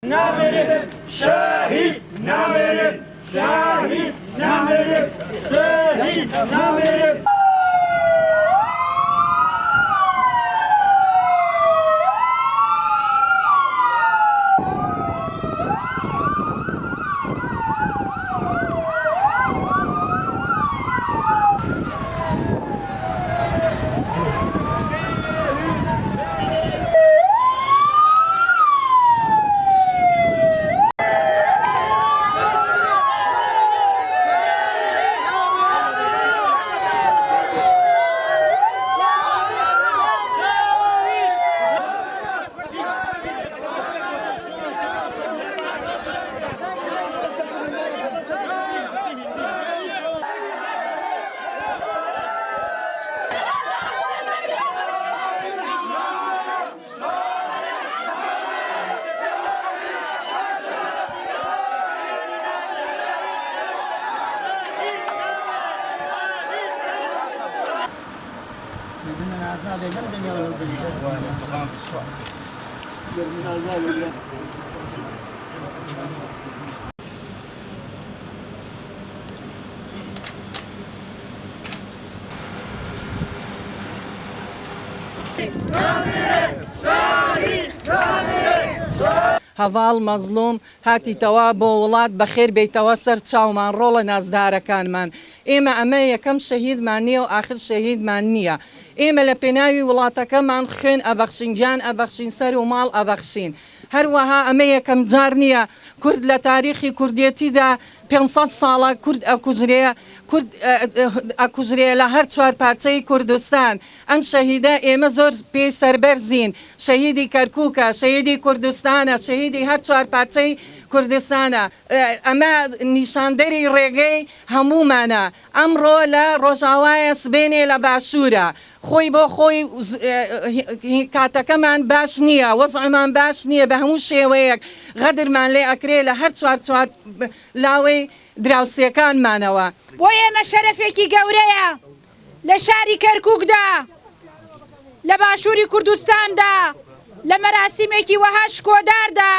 نامرد شهید نامرد شهید نامرد شهید نامرد هەڤاڵ مەزلوم هاتیتەوە بۆ وڵات بەخێر بێتەوە سەر چاومان ڕۆڵە نازدارەکانمان ئێمە ئەمە یەکەم شەهیدمان نییە و ئاخر شەهیدمان نییە ئێمە لە پێناوی وڵاتەکەمان خوێن ئەبەخشین گیان ئەبەخشین سەر و ماڵ ئەبەخشین هەروەها ئەمە یەکەم جار نییە کورد لە تاریخی کوردێتیدا 500 ساڵە کورد ئەکوژرێ لە هەر چوار پارچەی کوردستان ئەم شەهیدە ئێمە زۆر پێی سەربەرزین شەهیدی کەرکووکە شەهیدی کوردستانە شەهیدی هەر چوار پارچەی کوردستانە ئەمە نیشاندەری ڕێگەی هەمومانە ئەمڕۆ لە ڕۆژاوایە سبێنێ لە باشوورە خۆی بۆ خۆی کاتەکەمان باش نییە وەزعمان باش نییە بە هەموو شێوەیەک غەدرمان لێ ئەکرێ لە هەر چوار لاوەی دراوسێکانمانەوە بۆ ئێمە شەرەفێکی گەورەیە لە شاری کەرکووکدا لە باشووری کوردستاندا لە مەراسیمێکی وەها شکۆداردا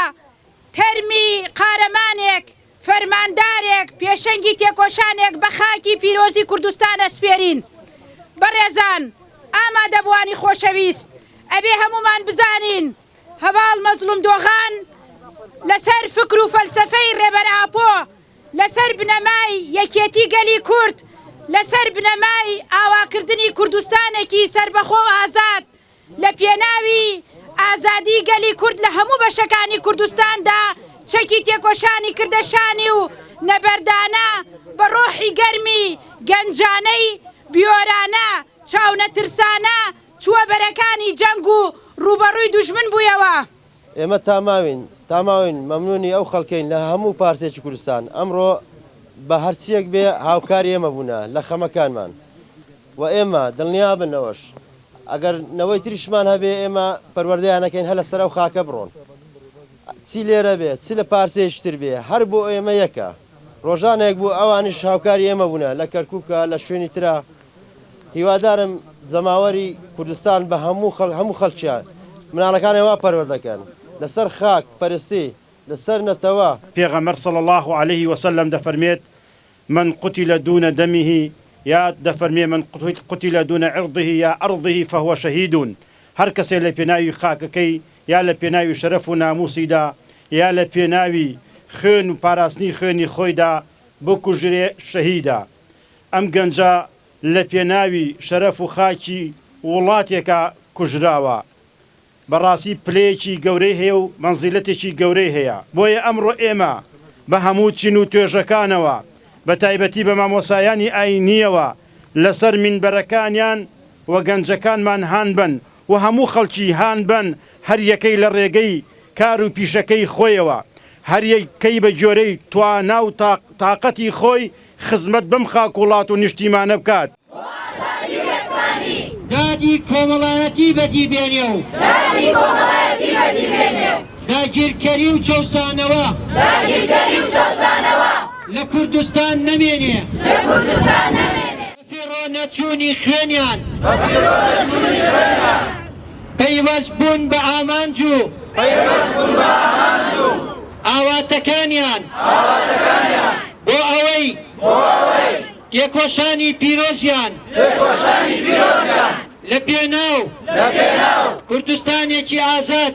تەرمی قارەمانێک فەرماندارێک پێشەنگی تێکۆشانێک بە خاکی پیرۆزی کوردستان ئەسپێرین بەڕێزان ئامادەبوانی خۆشەویست ئەبێ هەمومان بزانین هەواڵ مەزلوم دۆغان لەسەر فکر و فەلسەفەی ڕێبەرئاپۆ لەسەر بنەمای یەکێتی گەلی کورد لەسەر بنەمای ئاواکردنی کوردستانێکی سربەخۆ ئازاد لە پێناوی ئازادی گەلی کورد لە هەموو بەشەکانی کوردستاندا چەکی تێکۆشانی کردەشانی و نەبەردانە بە ڕۆحی گەرمی گەنجانەی بیۆرانە چاونەترسانە چووە بەرەکانی جەنگ و ڕوبەڕووی دوژمن بوویەوە ئێمە تاماوین مەمنونی ئەو خەڵکەین لە هەموو پارچێکی کوردستان ئەمڕۆ بە هەرچیەک بێ هاوکاری ئێمە بوونە لە خەمەکانمان و ئێمە دڵنیابنەوەش ئەگەر نەوەی تریشمان هەبێ ئێمە پەروەردەیانەکەین هە لە سەر ئەو خاکە بڕۆن چی لێرە بێت چی لە پارچەیەشتر بێ هەر بۆ ئێمە یەکە ڕۆژانێک بوو ئەوانش هاوکاری ئێمە بوونە لە کەرکووکە لە شوێنی ترا هیوادارم جەماوەری کوردستان بە هەموو خەڵکیان مناڵەکانی وا پەروەردەکەن لەسەر خاک پەرستی لەسەر نەتەوە پێغەمبەر صلی الله عليه وسلم دەفەرمێت من قتل دون دمه یا دەفەرمێ من قتل دون عرضه یا أرضه فهو شهید هەر کەسێ لە پێناوی خاکەکەی یا لە پێناوی شەرەف و ناموسیدا یا لە پێناوی خوێن و پاراستنی خوێنی خۆیدا بکوژرێ شەهیدە ئەم گەنجە لە پێناوی شەرەف و خاکی وڵاتێکە کوژراوە بەڕاستی پلەیەکی گەورەی هەیە و مەنزیلەتێکی گەورەی هەیە بۆیە ئەمڕۆ ئێمە بە هەموو چین و توێژەکانەوە بە تایبەتی بە مامۆسایانی ئاینیەوە لەسەر منبەرەکانیان و گەنجەکانمان هان بن و هەموو خەڵکی هان بن هەر یەکەی لە ڕێگەی کار و پیشەکەی خۆیەوە هەر یەکەی بە جۆرەی توانا و تااقەتی خۆی خزمەت بم خاک وڵات و نیشتیمانە بکات دادی کۆمەڵایەتی بەدیبێنێ و داگیرکەری و چەوسانەوە لە کوردستان نەمێنێ بەفیڕۆ نەچوونی خوێنیان پەیوەست بوون بە ئامانج و هاوڵاتیەکانیان بۆ ئەوەی تێکۆشانی پیرۆزیان لە پێناو کوردستانێکی ئازاد